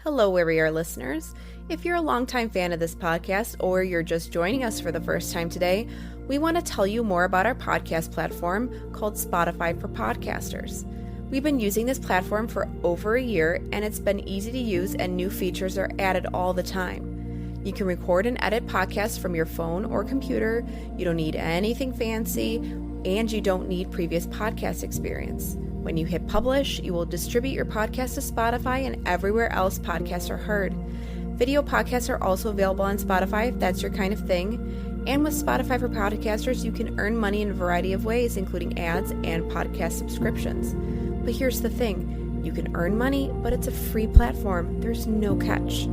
Hello, where we are listeners. If you're a longtime fan of this podcast or you're just joining us for the first time today, we want to tell you more about our podcast platform called Spotify for Podcasters. We've been using this platform for over a year, and it's been easy to use, and new features are added all the time. You can record and edit podcasts from your phone or computer. You don't need anything fancy, and you don't need previous podcast experience. When you hit publish, you will distribute your podcast to Spotify and everywhere else podcasts are heard. Video podcasts are also available on Spotify if that's your kind of thing. And with Spotify for Podcasters, you can earn money in a variety of ways, including ads and podcast subscriptions. But here's the thing, you can earn money, but it's a free platform. There's no catch.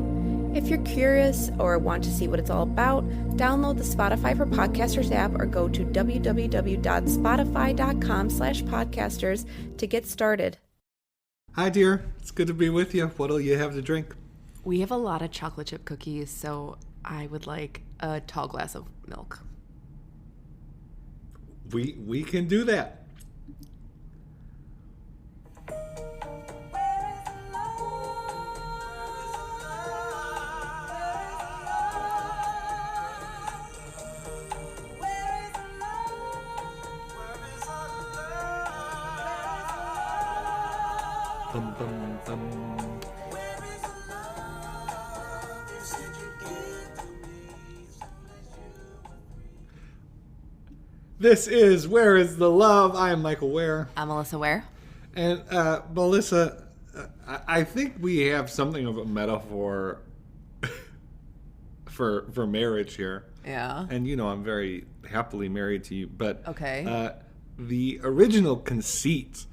If you're curious or want to see what it's all about, download the Spotify for Podcasters app or go to www.spotify.com/podcasters to get started. Hi, dear. It's good to be with you. What'll you have to drink? We have a lot of chocolate chip cookies, so I would like a tall glass of milk. We can do that. Bum, bum, bum. This is Where is the Love? I am Michael Ware. I'm Melissa Ware. And Melissa, I think we have something of a metaphor for marriage here. Yeah. And you know I'm very happily married to you, but okay. The original conceit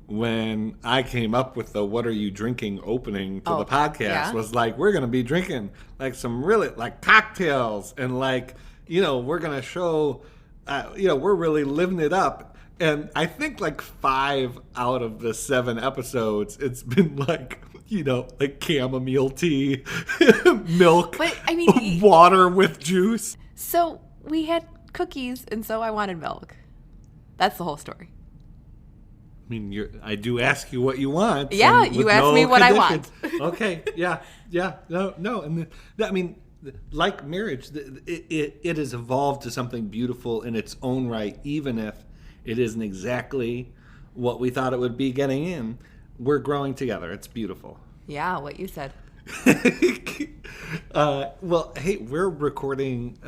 when I came up with the "What are you drinking?" opening to the podcast was like, we're going to be drinking like some really like cocktails and like, you know, we're going to show, we're really living it up. And I think like 5 out of the 7 episodes, it's been like, you know, like chamomile tea, milk, But, I mean, water with juice. So we had cookies, and so I wanted milk. That's the whole story. I mean, I do ask you what you want. Yeah, you ask me what conditions. I want. Okay, yeah, no. And I mean, like marriage, it has evolved to something beautiful in its own right, even if it isn't exactly what we thought it would be getting in. We're growing together. It's beautiful. Yeah, what you said. Well, hey, we're recording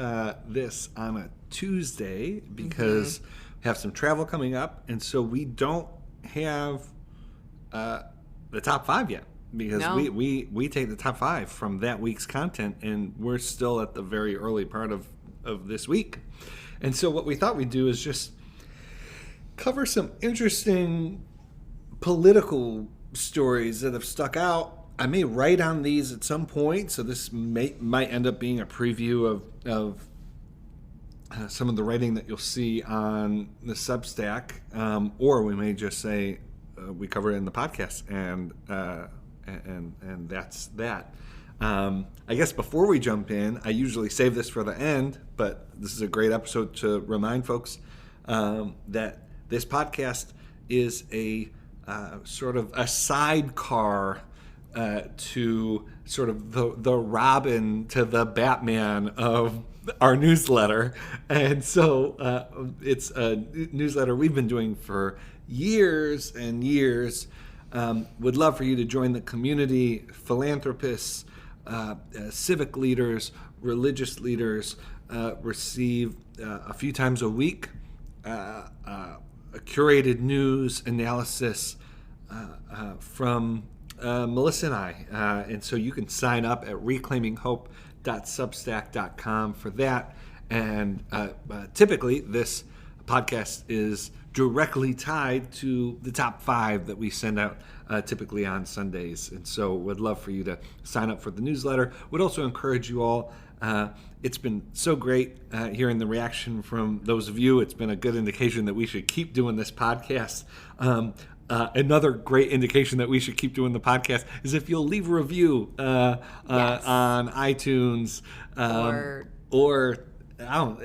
this on a Tuesday because we have some travel coming up, and so we don't have the top 5 yet because we take the top 5 from that week's content, and we're still at the very early part of this week. And so what we thought we'd do is just cover some interesting political stories that have stuck out. I may write on these at some point, so this might end up being a preview of some of the writing that you'll see on the Substack, or we may just say we cover it in the podcast, and that's that. I guess before we jump in, I usually save this for the end, but this is a great episode to remind folks that this podcast is a sort of a sidecar to sort of the Robin to the Batman of our newsletter. And so it's a newsletter we've been doing for years and years. Would love for you to join the community. Philanthropists, civic leaders, religious leaders receive a few times a week a curated news analysis from Melissa and I. And so you can sign up at reclaiminghope.substack.com for that. And typically this podcast is directly tied to the top 5 that we send out typically on Sundays. And so would love for you to sign up for the newsletter. Would also encourage you all. It's been so great hearing the reaction from those of you. It's been a good indication that we should keep doing this podcast. Another great indication that we should keep doing the podcast is if you'll leave a review on iTunes or I don't know,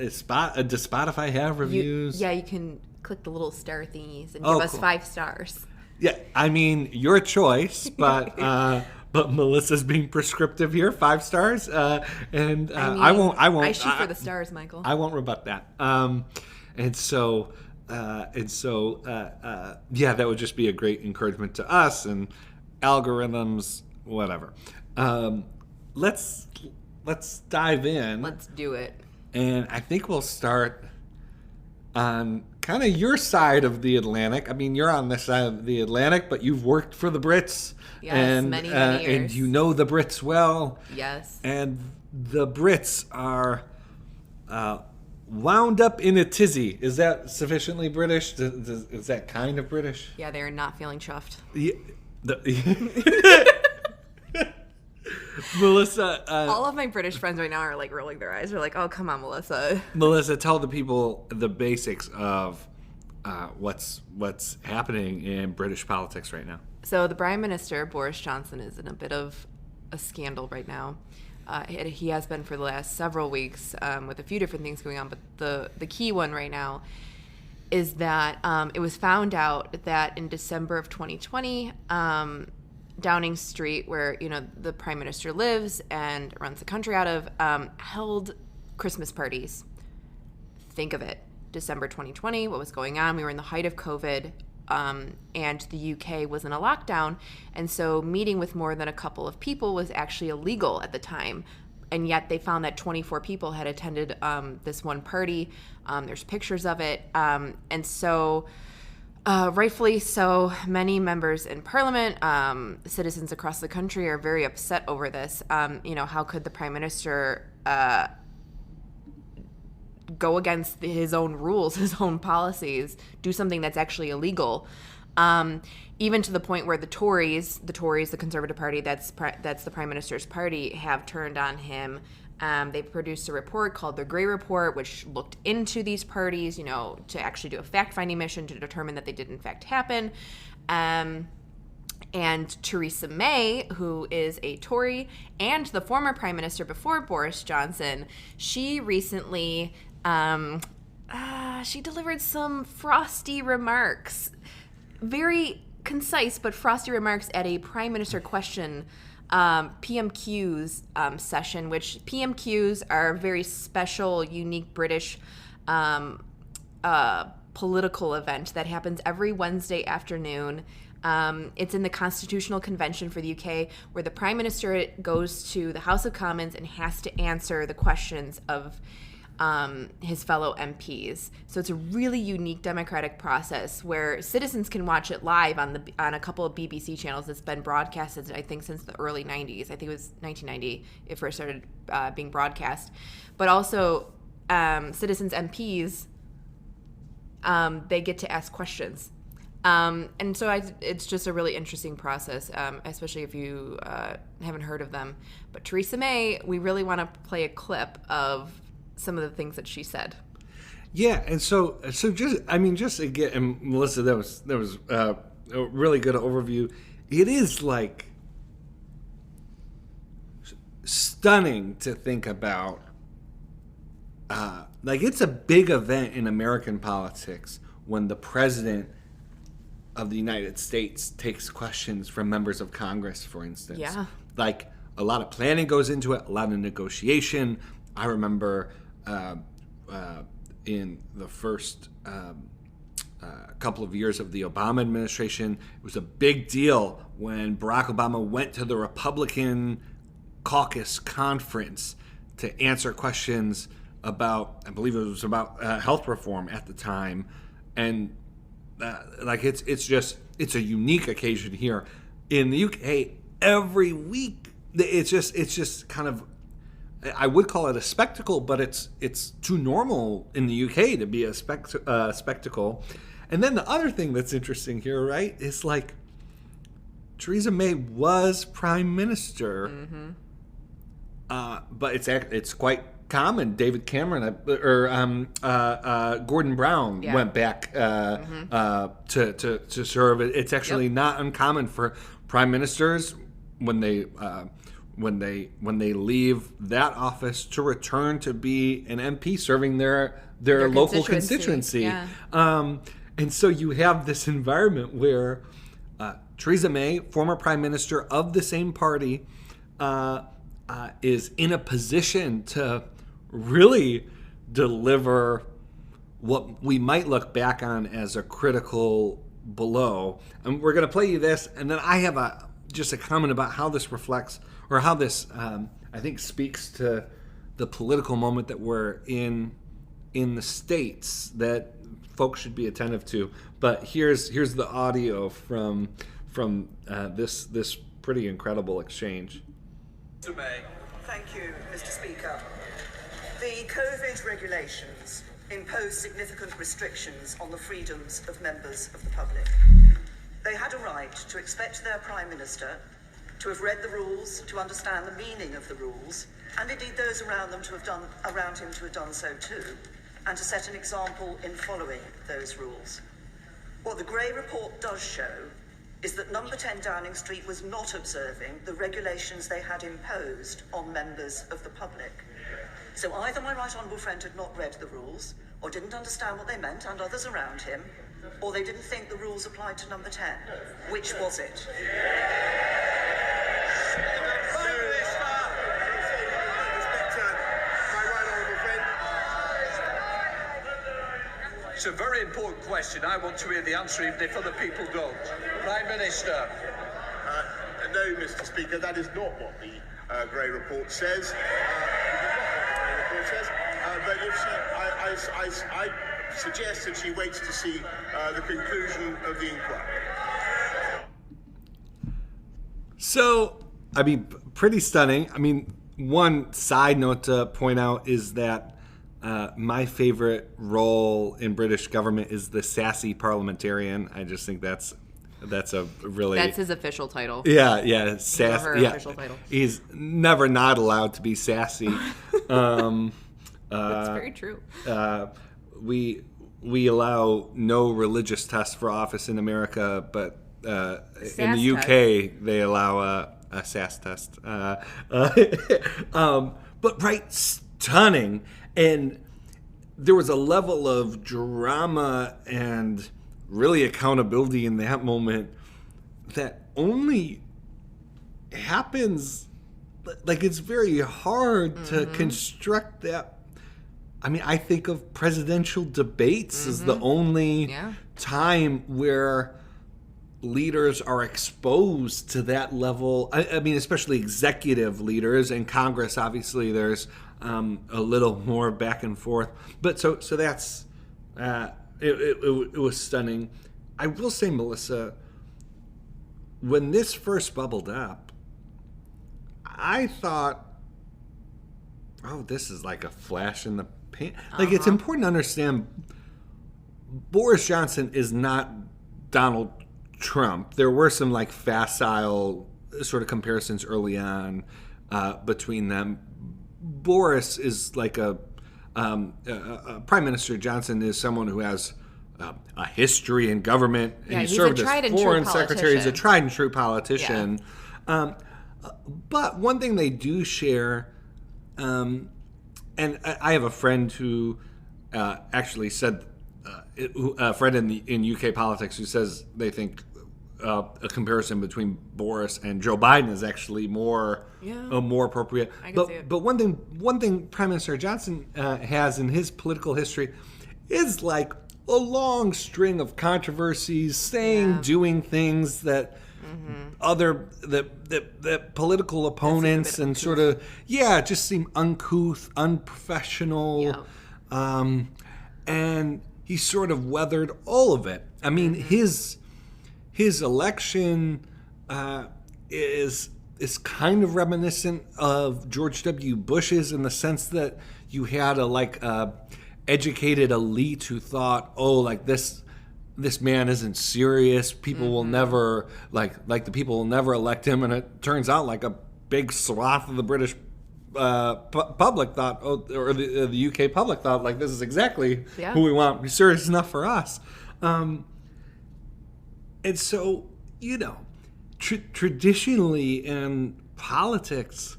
does Spotify have reviews? You can click the little star thingies and give us 5 stars. Yeah, I mean, your choice, but but Melissa's being prescriptive here. 5 stars, and I won't. I shoot for the stars, Michael. I won't rebut that. And so, yeah, that would just be a great encouragement to us and algorithms, whatever. Let's dive in. Let's do it. And I think we'll start on kind of your side of the Atlantic. I mean, you're on this side of the Atlantic, but you've worked for the Brits. Yes, and, many years. And you know the Brits well. Yes. And the Brits are wound up in a tizzy. Is that sufficiently British? Is that kind of British? Yeah, they're not feeling chuffed. Yeah, Melissa, all of my British friends right now are like rolling their eyes. They're like, "Oh, come on, Melissa." Melissa, tell the people the basics of what's happening in British politics right now. So the Prime Minister Boris Johnson is in a bit of a scandal right now. He has been for the last several weeks with a few different things going on, but the key one right now is that it was found out that in December of 2020. Downing Street, where the Prime Minister lives and runs the country out of, held Christmas parties. Think of it. December 2020, what was going on? We were in the height of COVID, and the UK was in a lockdown, and so meeting with more than a couple of people was actually illegal at the time. And yet they found that 24 people had attended this one party. There's pictures of it. And so... rightfully so, many members in Parliament, citizens across the country are very upset over this. How could the Prime Minister go against his own rules, his own policies, do something that's actually illegal? Even to the point where the Tories, the Conservative Party, that's the Prime Minister's party, have turned on him. They produced a report called the Gray Report, which looked into these parties, to actually do a fact-finding mission to determine that they did in fact happen. And Theresa May, who is a Tory and the former Prime Minister before Boris Johnson, she recently she delivered some frosty remarks, very concise but frosty remarks at a Prime Minister question PMQs session, which PMQs are a very special, unique British political event that happens every Wednesday afternoon. It's in the Constitutional Convention for the UK, where the Prime Minister goes to the House of Commons and has to answer the questions of his fellow MPs. So it's a really unique democratic process where citizens can watch it live on a couple of BBC channels. It's been broadcasted, I think, since the early 90s. I think it was 1990 it first started being broadcast. But also, citizens MPs, they get to ask questions. And so it's just a really interesting process, especially if you haven't heard of them. But Theresa May, we really want to play a clip of some of the things that she said. Yeah, and so just again, and Melissa, that was a really good overview. It is like stunning to think about. It's a big event in American politics when the president of the United States takes questions from members of Congress, for instance. Yeah. Like, a lot of planning goes into it, a lot of negotiation. I remember in the first couple of years of the Obama administration, it was a big deal when Barack Obama went to the Republican caucus conference to answer questions about, I believe it was about health reform at the time. And it's a unique occasion here. In the UK, every week, it's just kind of, I would call it a spectacle, but it's too normal in the UK to be a spectacle. And then the other thing that's interesting here, right, is like Theresa May was Prime Minister, but it's quite common. David Cameron or Gordon Brown went back to serve. It's actually not uncommon for Prime Ministers when they leave that office to return to be an MP serving their local constituency. Yeah. And so you have this environment where Theresa May, former prime minister of the same party, is in a position to really deliver what we might look back on as a critical blow. And we're going to play you this, and then I have just a comment about how this reflects, or how this, I think, speaks to the political moment that we're in the States that folks should be attentive to. But here's the audio from this pretty incredible exchange. Thank you, Mr. Speaker. The COVID regulations impose significant restrictions on the freedoms of members of the public. They had a right to expect their Prime Minister to have read the rules, to understand the meaning of the rules, and indeed those around him to have done so too, and to set an example in following those rules. What the Gray report does show is that number 10 Downing Street was not observing the regulations they had imposed on members of the public. So either my right honourable friend had not read the rules, or didn't understand what they meant, and others around him, or they didn't think the rules applied to number 10. Which was it? It's a very important question. I want to hear the answer, even if other people don't. Prime Minister. No, Mr. Speaker, that is not what the Gray report says. But if I suggest that she waits to see the conclusion of the inquiry. So, I mean, pretty stunning. I mean, one side note to point out is that my favorite role in British government is the sassy parliamentarian. I just think that's a really... That's his official title. Yeah, sassy. Her yeah, official title. He's never not allowed to be sassy. That's very true. We allow no religious tests for office in America, but in the UK they allow a sass test. But right, stunning. And there was a level of drama and really accountability in that moment that only happens, like, it's very hard to construct that. I mean, I think of presidential debates as the only time where leaders are exposed to that level. I mean, especially executive leaders, and Congress, obviously, there's a little more back and forth. But so that's, it was stunning. I will say, Melissa, when this first bubbled up, I thought, oh, this is like a flash in the pan. Like, it's important to understand, Boris Johnson is not Donald Trump. There were some like facile sort of comparisons early on between them. Boris is like a Prime Minister Johnson is someone who has a history in government. Yeah, and he he's served a tried as and true foreign secretary. He's a politician. tried and true politician. Yeah. But one thing they do share, and I have a friend who actually said, a friend in UK politics who says they think a comparison between Boris and Joe Biden is actually more appropriate. I can see it. But one thing Prime Minister Johnson has in his political history is like a long string of controversies, saying, doing things that that political opponents and sort of just seem uncouth, unprofessional, and he sort of weathered all of it. I mean, his election is kind of reminiscent of George W. Bush's in the sense that you had a educated elite who thought, oh, like this man isn't serious. People will never like the people will never elect him, and it turns out like a big swath of the British public thought, or the UK public thought, like this is exactly who we want. He's serious enough for us. And so, traditionally in politics,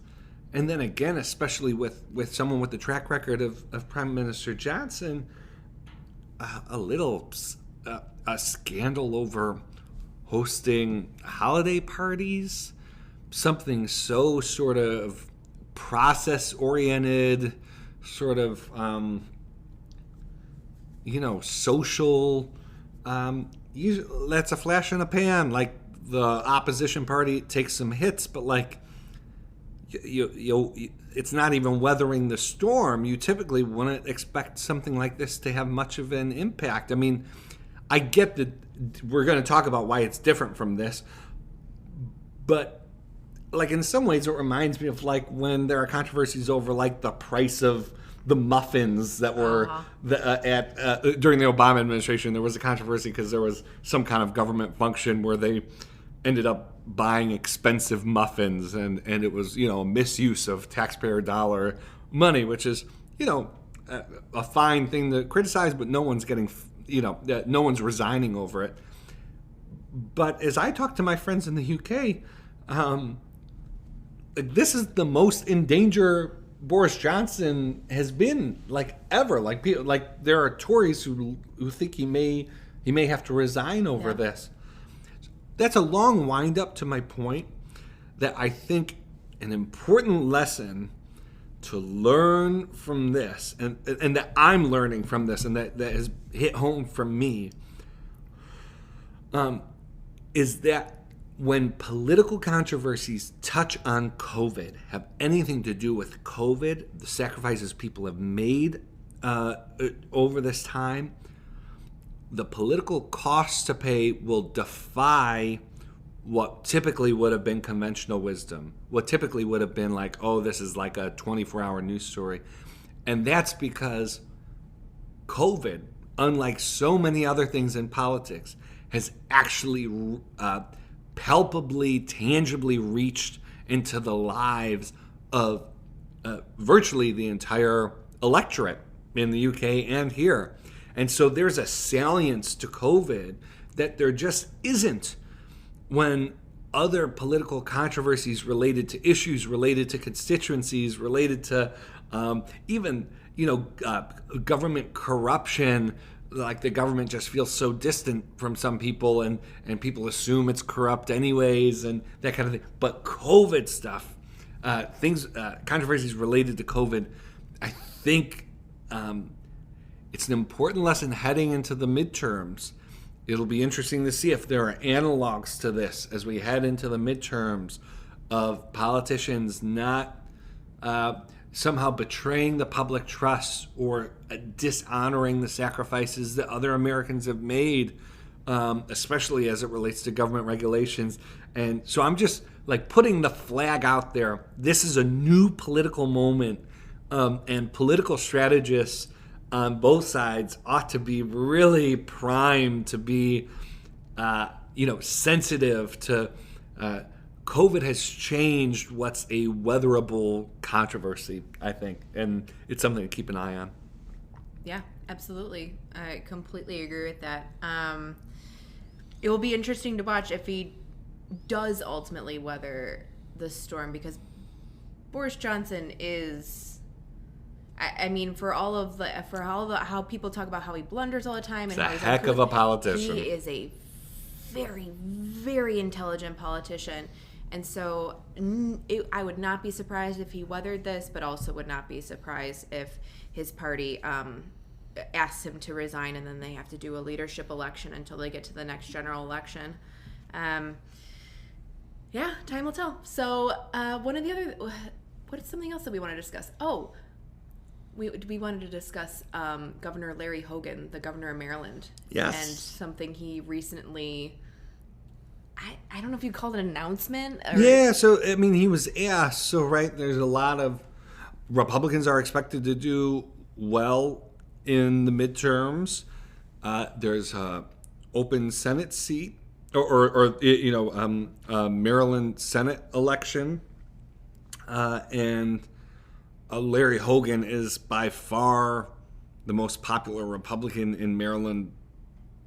and then again, especially with someone with the track record of Prime Minister Johnson, a scandal over hosting holiday parties, something so sort of process-oriented, sort of, social. That's a flash in a pan. Like, the opposition party takes some hits, but like, it's not even weathering the storm. You typically wouldn't expect something like this to have much of an impact. I mean, I get that we're going to talk about why it's different from this, but like in some ways it reminds me of like when there are controversies over like the price of the muffins that were during the Obama administration. There was a controversy because there was some kind of government function where they ended up buying expensive muffins, and it was, a misuse of taxpayer dollar money, which is, a fine thing to criticize, but no one's getting, no one's resigning over it. But as I talk to my friends in the UK, this is the most in danger Boris Johnson has been, like, ever. Like, people, like, there are Tories who think he may have to resign over this. That's a long wind up to my point that I think an important lesson to learn from this, and that I'm learning from this, and that has hit home for me, is that when political controversies touch on COVID, have anything to do with COVID, the sacrifices people have made over this time, the political costs to pay will defy what typically would have been conventional wisdom, what typically would have been like, oh, this is like a 24-hour news story. And that's because COVID, unlike so many other things in politics, has actually palpably, tangibly reached into the lives of virtually the entire electorate in the UK and here. And so there's a salience to COVID that there just isn't when other political controversies related to issues, related to constituencies, related to even, government corruption. Like, the government just feels so distant from some people, and people assume it's corrupt anyways, and that kind of thing. But COVID stuff, controversies related to COVID, I think it's an important lesson heading into the midterms. It'll be interesting to see if there are analogs to this as we head into the midterms of politicians not somehow betraying the public trust or dishonoring the sacrifices that other Americans have made, especially as it relates to government regulations. And so I'm just like putting the flag out there. This is a new political moment, and political strategists on both sides ought to be really primed to be, sensitive to COVID has changed what's a weatherable controversy, I think, and it's something to keep an eye on. Yeah, absolutely. I completely agree with that. It will be interesting to watch if he does ultimately weather the storm, because Boris Johnson is, I mean, for all of how people talk about how he blunders all the time, and he's how he's a heck of a politician. He is a very, very intelligent politician, and so I would not be surprised if he weathered this, but also would not be surprised if his party asks him to resign, and then they have to do a leadership election until they get to the next general election. Yeah, time will tell. So what is something else that we want to discuss? Oh. We wanted to discuss Governor Larry Hogan, the governor of Maryland. Yes. And something he recently, I don't know if you'd call it an announcement. Yeah, so, I mean, he was asked. So, right, there's a lot of Republicans are expected to do well in the midterms. There's an open Senate seat, or Maryland Senate election. And Larry Hogan is by far the most popular Republican in Maryland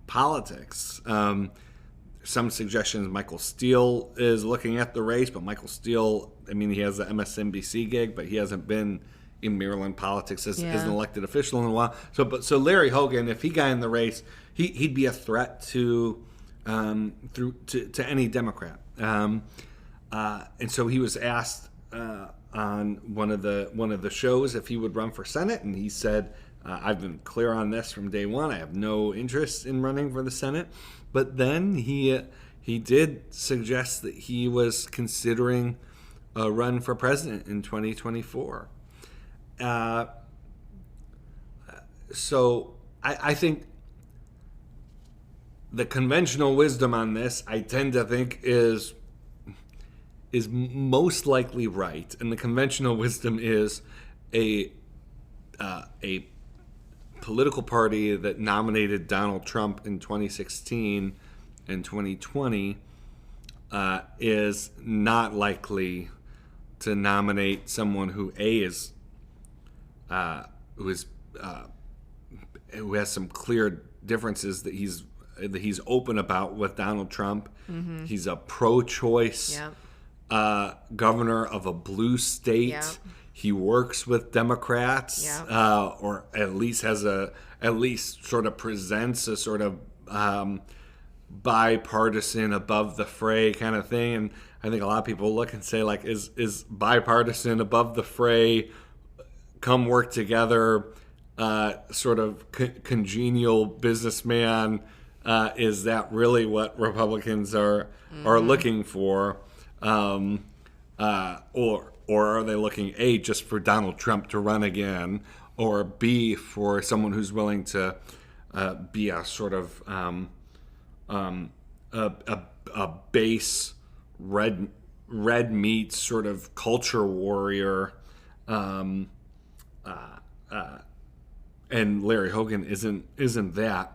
politics. Some suggestions Michael Steele is looking at the race, but Michael Steele, I mean, he has the MSNBC gig, but he hasn't been in Maryland politics as an elected official in a while. So Larry Hogan, if he got in the race, he'd be a threat to to any Democrat. And so he was asked on one of the shows if he would run for Senate, and he said, I've been clear on this from day one. I have no interest in running for the Senate. But then he did suggest that he was considering a run for president in 2024. So I think the conventional wisdom on this, I tend to think, is most likely right, and the conventional wisdom is a political party that nominated Donald Trump in 2016 and 2020 is not likely to nominate someone who who has some clear differences that he's open about with Donald Trump. Mm-hmm. He's a pro-choice governor of a blue state. Yep. He works with Democrats, or at least sort of presents a sort of bipartisan, above the fray kind of thing. And I think a lot of people look and say, like, is bipartisan, above the fray, come work together, sort of congenial businessman? Is that really what Republicans are looking for? Or are they looking, A, just for Donald Trump to run again, or B, for someone who's willing to be a sort of a base red meat sort of culture warrior? And Larry Hogan isn't that.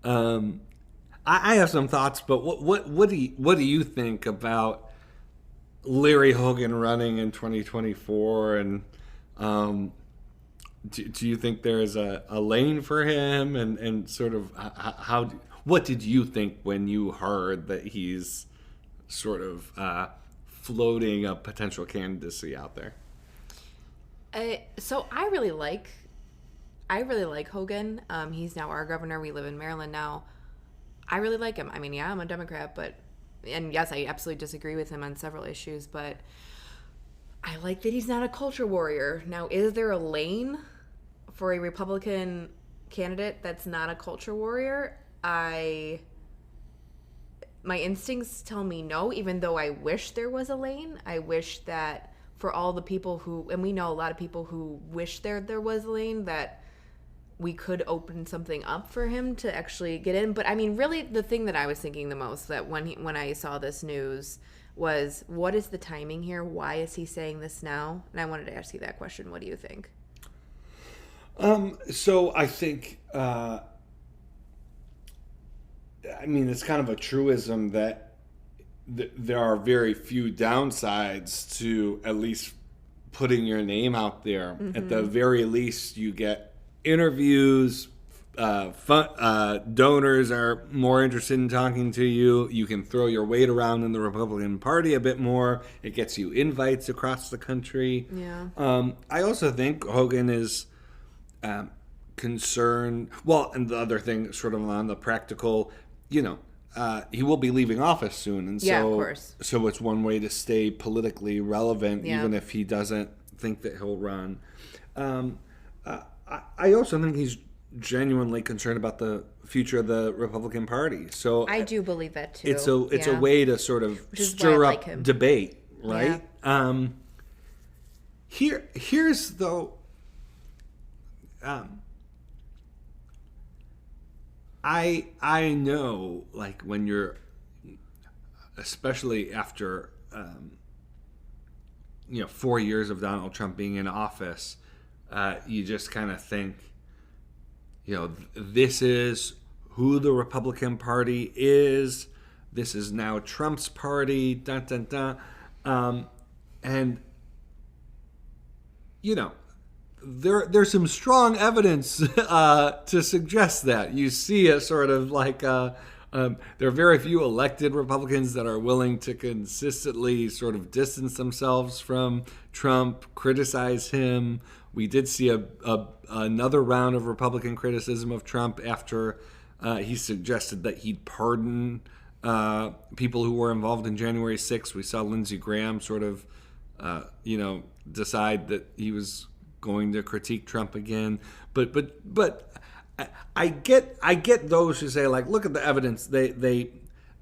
I have some thoughts, but what do you think about Larry Hogan running in 2024, and do you think there's a lane for him, and sort of what did you think when you heard that he's sort of floating a potential candidacy out there? So I really like Hogan. He's now our governor. We live in Maryland now. I really like him. I mean, yeah, I'm a Democrat, and yes, I absolutely disagree with him on several issues, but I like that he's not a culture warrior. Now, is there a lane for a Republican candidate that's not a culture warrior? My instincts tell me no, even though I wish there was a lane. I wish that for all the people who, and we know a lot of people who wish there was a lane, that we could open something up for him to actually get in. But I mean, really, the thing that I was thinking the most, that when I saw this news, was, what is the timing here? Why is he saying this now? And I wanted to ask you that question. What do you think? So I think, it's kind of a truism that there are very few downsides to at least putting your name out there. Mm-hmm. At the very least, you get interviews, donors are more interested in talking to you. You can throw your weight around in the Republican Party a bit more. It gets you invites across the country. Yeah. I also think Hogan is concerned. Well, and the other thing, sort of on the practical, he will be leaving office soon, and of course. So it's one way to stay politically relevant, even if he doesn't think that he'll run. I also think he's genuinely concerned about the future of the Republican Party. So I do believe that too. It's a way to sort of stir up debate, right? Yeah. Here's though. I know, like, when you're, especially after 4 years of Donald Trump being in office, you just kind of think, this is who the Republican Party is. This is now Trump's party. Dun, dun, dun. And there's some strong evidence to suggest that. You see a sort of like there are very few elected Republicans that are willing to consistently sort of distance themselves from Trump, criticize him. We did see another round of Republican criticism of Trump after he suggested that he'd pardon people who were involved in January 6th. We saw Lindsey Graham sort of, decide that he was going to critique Trump again. But I get those who say, like, look at the evidence. They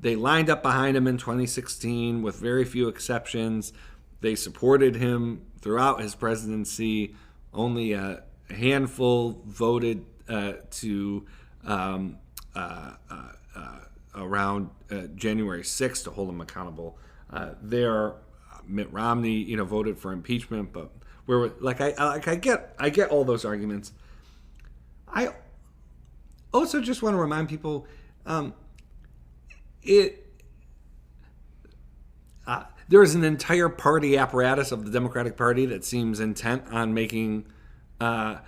lined up behind him in 2016 with very few exceptions. They supported him throughout his presidency. Only a handful voted to around January 6th to hold him accountable. Mitt Romney, voted for impeachment, but I get all those arguments. I also just want to remind people, there is an entire party apparatus of the Democratic Party that seems intent on making, that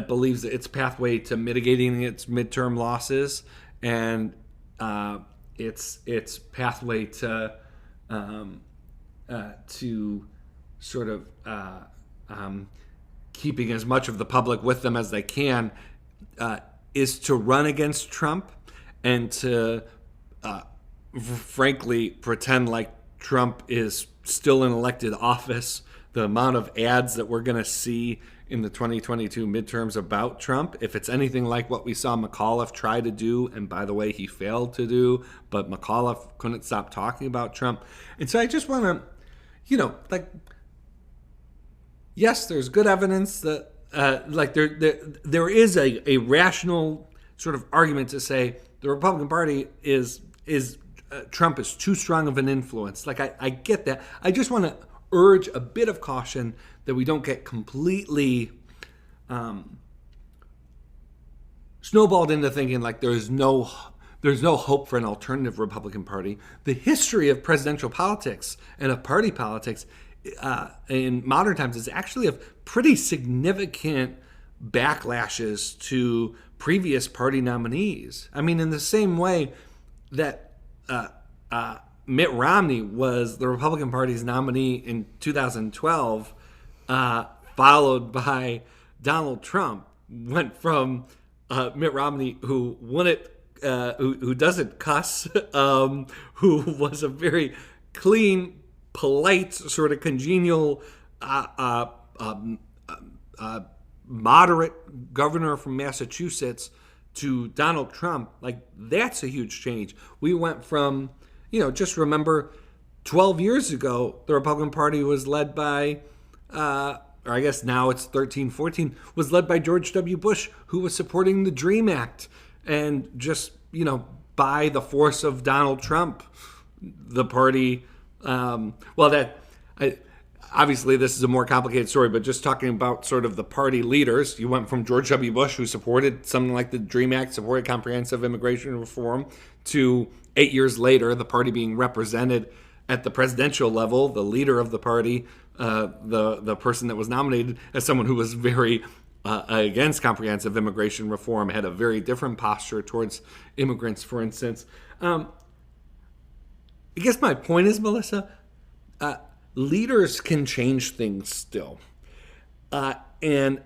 believes that its pathway to mitigating its midterm losses and its pathway to sort of keeping as much of the public with them as they can, is to run against Trump and to frankly pretend like Trump is still in elected office. The amount of ads that we're going to see in the 2022 midterms about Trump, if it's anything like what we saw McAuliffe try to do, and by the way, he failed to do, but McAuliffe couldn't stop talking about Trump. And so I just want to, yes, there's good evidence that there is a rational sort of argument to say the Republican Party is Trump is too strong of an influence. I get that. I just want to urge a bit of caution that we don't get completely snowballed into thinking like there's no hope for an alternative Republican Party. The history of presidential politics and of party politics in modern times is actually of pretty significant backlashes to previous party nominees. I mean, in the same way that Mitt Romney was the Republican Party's nominee in 2012, followed by Donald Trump, went from Mitt Romney, who who doesn't cuss, who was a very clean, polite, sort of congenial, moderate governor from Massachusetts, to Donald Trump. That's a huge change. We went from, just remember 12 years ago, the Republican Party was led by, or I guess now it's 13, 14, was led by George W. Bush, who was supporting the DREAM Act. And just, by the force of Donald Trump, the party, obviously this is a more complicated story, but just talking about sort of the party leaders, you went from George W. Bush, who supported something like the DREAM Act, supported comprehensive immigration reform, to 8 years later, the party being represented at the presidential level, the leader of the party, the person that was nominated as someone who was very against comprehensive immigration reform, had a very different posture towards immigrants, for instance. I guess my point is, Melissa, leaders can change things still. And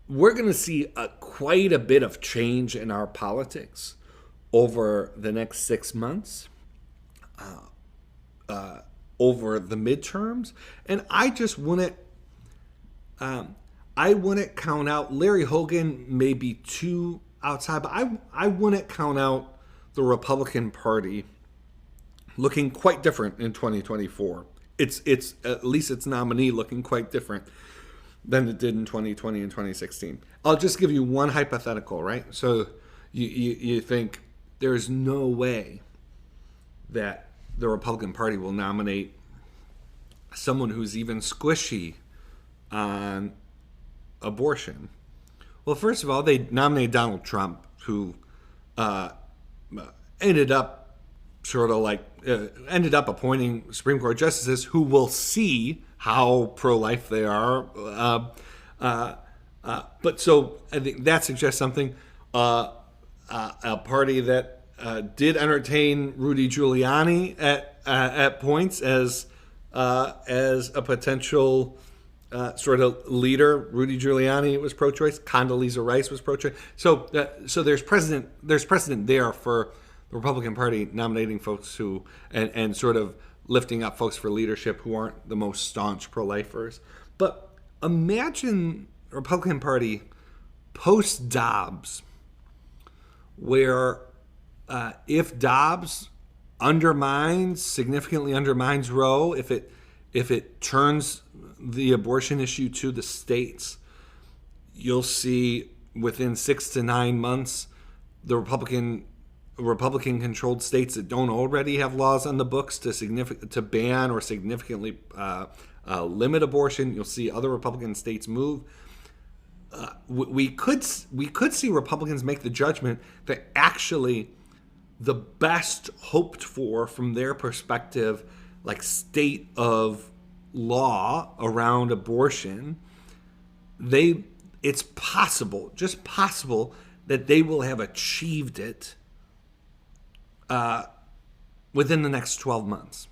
we're going to see quite a bit of change in our politics over the next 6 months, over the midterms. And I just wouldn't count out, Larry Hogan may be too outside, but I wouldn't count out the Republican Party looking quite different in 2024. It's at least its nominee looking quite different than it did in 2020 and 2016. I'll just give you one hypothetical, right? So you think there's no way that the Republican Party will nominate someone who's even squishy on abortion. Well, first of all, they nominated Donald Trump, who ended up appointing Supreme Court justices who will see how pro-life they are. But so I think that suggests something. A party that did entertain Rudy Giuliani at points as a potential sort of leader. Rudy Giuliani was pro-choice. Condoleezza Rice was pro-choice. So there's precedent there for the Republican Party nominating folks who and sort of lifting up folks for leadership who aren't the most staunch pro-lifers. But imagine the Republican Party post-Dobbs, where if Dobbs significantly undermines Roe, if it turns the abortion issue to the states, you'll see within 6 to 9 months the Republican-controlled states that don't already have laws on the books to ban or significantly limit abortion. You'll see other Republican states move. We could see Republicans make the judgment that actually the best hoped for from their perspective, like state of law around abortion, it's possible, just possible, that they will have achieved it within the next 12 months.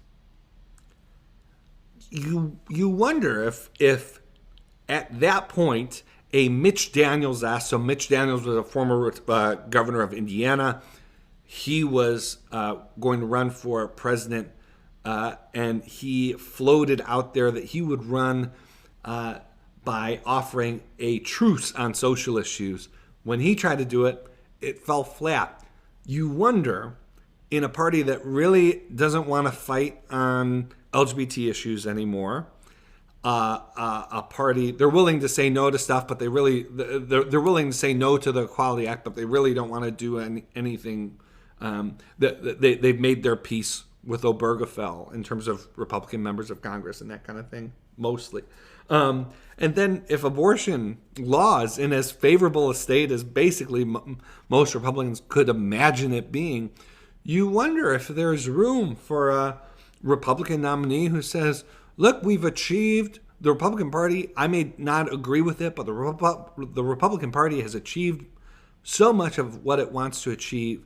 You wonder if at that point a Mitch Daniels-esque, so Mitch Daniels was a former governor of Indiana. He was going to run for president, and he floated out there that he would run by offering a truce on social issues. When he tried to do it, it fell flat. You wonder, in a party that really doesn't want to fight on LGBT issues anymore, a party, they're willing to say no to stuff, but they're willing to say no to the Equality Act, but they really don't want to do anything. They've made their peace with Obergefell in terms of Republican members of Congress and that kind of thing, mostly. And then if abortion law is in as favorable a state as basically most Republicans could imagine it being, you wonder if there's room for a Republican nominee who says, look, we've achieved, the Republican Party, I may not agree with it, but the Republican Party has achieved so much of what it wants to achieve.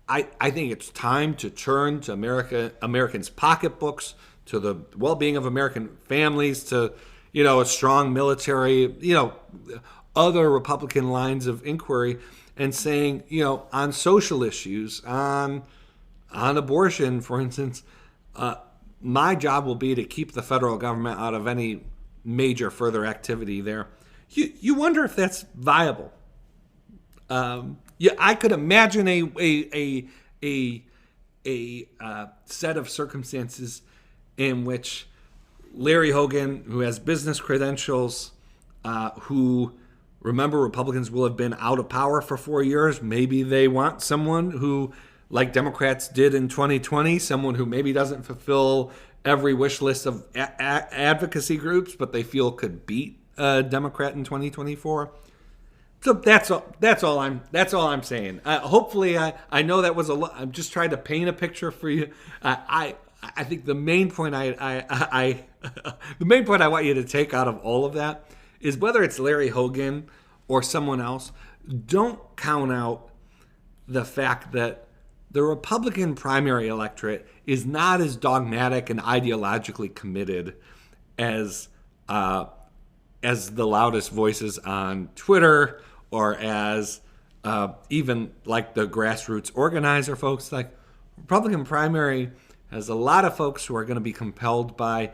I think it's time to turn to Americans' pocketbooks, to the well-being of American families, to a strong military, other Republican lines of inquiry, and saying, on social issues, on abortion, for instance, my job will be to keep the federal government out of any major further activity there. You wonder if that's viable. I could imagine a set of circumstances in which Larry Hogan, who has business credentials, who, remember, Republicans will have been out of power for 4 years. Maybe they want someone who, like Democrats did in 2020, someone who maybe doesn't fulfill every wish list of advocacy groups, but they feel could beat a Democrat in 2024. So that's all I'm saying. Hopefully, I know that was a lot. I'm just trying to paint a picture for you. I think the main point the main point I want you to take out of all of that is, whether it's Larry Hogan or someone else, don't count out the fact that the Republican primary electorate is not as dogmatic and ideologically committed as the loudest voices on Twitter, or as even like the grassroots organizer folks. Like, Republican primary has a lot of folks who are going to be compelled by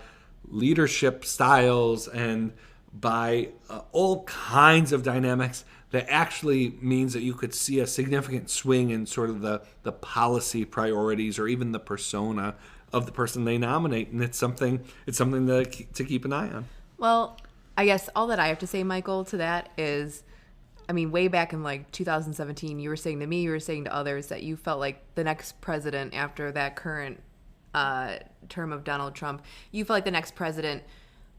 leadership styles and by all kinds of dynamics that actually means that you could see a significant swing in sort of the policy priorities or even the persona of the person they nominate. And it's something to keep an eye on. Well, I guess all that I have to say, Michael, to that is, I mean, way back in like 2017, you were saying to me, you were saying to others that you felt like the next president after that current term of Donald Trump, you felt like the next president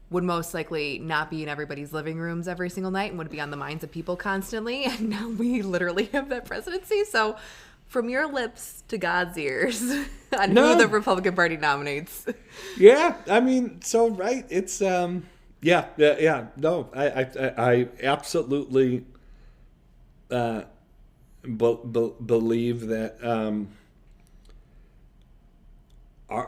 would most likely not be in everybody's living rooms every single night and would be on the minds of people constantly. And now we literally have that presidency. So from your lips to God's ears on who the Republican Party nominates. Yeah, I mean, so right. It's no, I absolutely believe that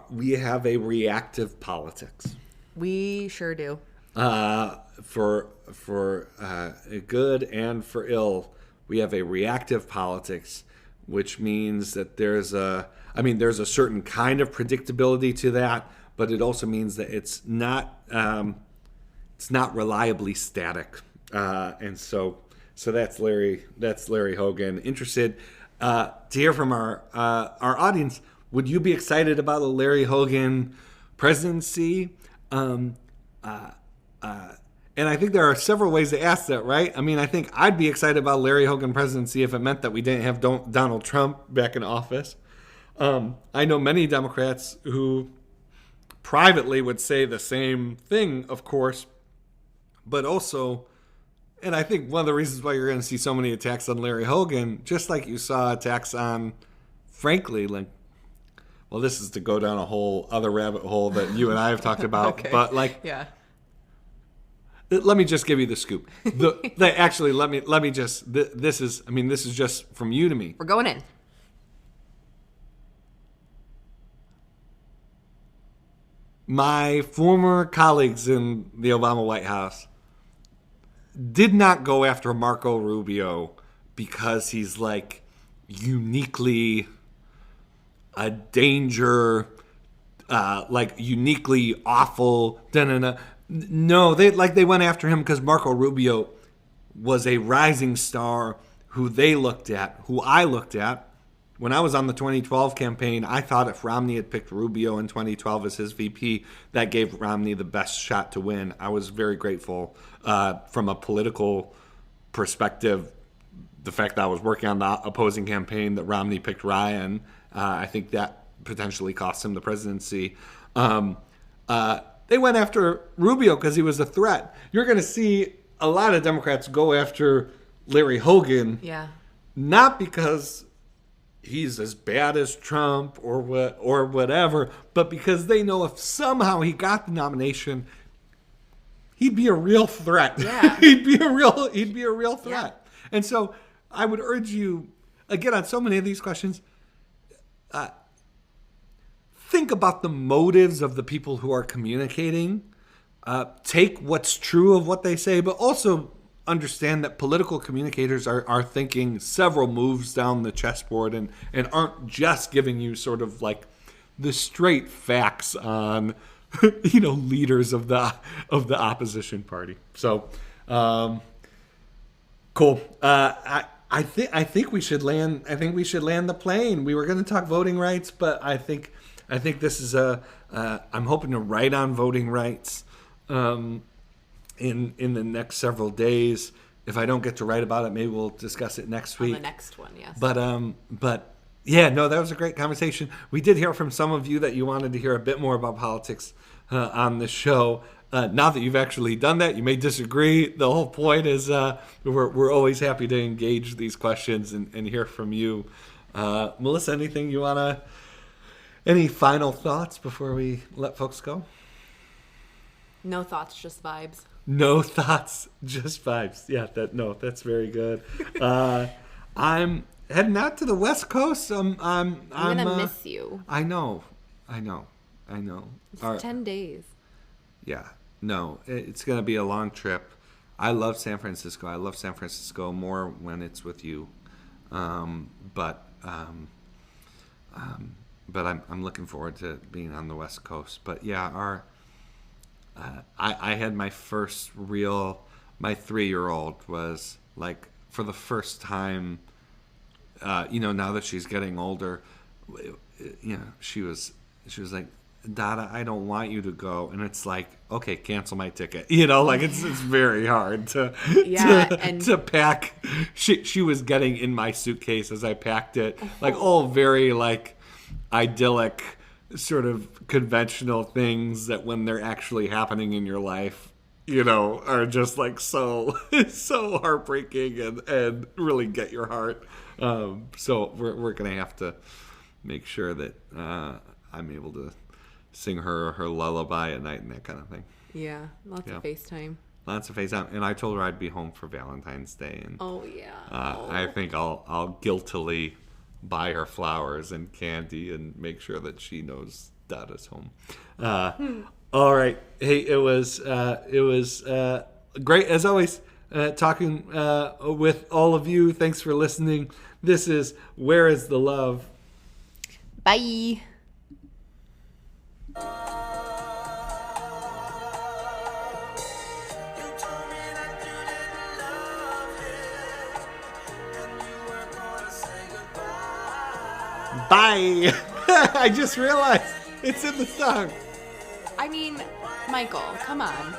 we have a reactive politics. We sure do. For good and for ill, we have a reactive politics which means that there's a certain kind of predictability to that, but it also means that it's not reliably static. And so that's Larry Hogan. Interested to hear from our audience. Would you be excited about a Larry Hogan presidency? And I think there are several ways to ask that, right? I mean, I think I'd be excited about Larry Hogan presidency if it meant that we didn't have Donald Trump back in office. I know many Democrats who privately would say the same thing, of course, but also, and I think one of the reasons why you're going to see so many attacks on Larry Hogan, just like you saw attacks on, frankly, like, well, this is to go down a whole other rabbit hole that you and I have talked about, Okay. but like, Yeah. let me just give you the scoop. Actually, let me just. This is just from you to me. We're going in. My former colleagues in the Obama White House did not go after Marco Rubio because he's like uniquely a danger, like uniquely awful. No, they went after him because Marco Rubio was a rising star who I looked at. When I was on the 2012 campaign, I thought if Romney had picked Rubio in 2012 as his VP, that gave Romney the best shot to win. I was very grateful from a political perspective. The fact that I was working on the opposing campaign that Romney picked Ryan, I think that potentially cost him the presidency. They went after Rubio because he was a threat. You're going to see a lot of Democrats go after Larry Hogan, not because he's as bad as Trump or whatever, but because they know if somehow he got the nomination, he'd be a real threat. Yeah. he'd be a real threat. Yeah. And so I would urge you, again, on so many of these questions, think about the motives of the people who are communicating. Take what's true of what they say, but also understand that political communicators are thinking several moves down the chessboard and aren't just giving you sort of like the straight facts on leaders of the opposition party. So cool. I think we should land. I think we should land the plane. We were going to talk voting rights, but I think this is I'm hoping to write on voting rights in the next several days. If I don't get to write about it, maybe we'll discuss it next week. On the next one, yes. But yeah, no, that was a great conversation. We did hear from some of you that you wanted to hear a bit more about politics on the show. Now that you've actually done that, you may disagree. The whole point is we're always happy to engage these questions and hear from you. Melissa, anything you want to... Any final thoughts before we let folks go? No thoughts, just vibes. No thoughts, just vibes. Yeah, that's very good. I'm heading out to the West Coast. I'm gonna miss you. I know. It's 10 days. Yeah, no, it's gonna be a long trip. I love San Francisco. I love San Francisco more when it's with you. But I'm looking forward to being on the West Coast. But yeah, I had my first my 3-year-old was like, for the first time, now that she's getting older, she was like, Dada, I don't want you to go. And it's like, okay, cancel my ticket. It's very hard to pack. She was getting in my suitcase as I packed it, like all very like idyllic sort of conventional things that when they're actually happening in your life, are just like so heartbreaking and really get your heart. So we're going to have to make sure that I'm able to sing her lullaby at night and that kind of thing. Yeah, lots of FaceTime. Lots of FaceTime. And I told her I'd be home for Valentine's Day. And I think I'll guiltily buy her flowers and candy and make sure that she knows Dada's home. All right. Hey, it was great as always. talking with all of you. Thanks for listening. This is Where is the Love? Bye. Bye. I just realized it's in the song. I mean, Michael, come on.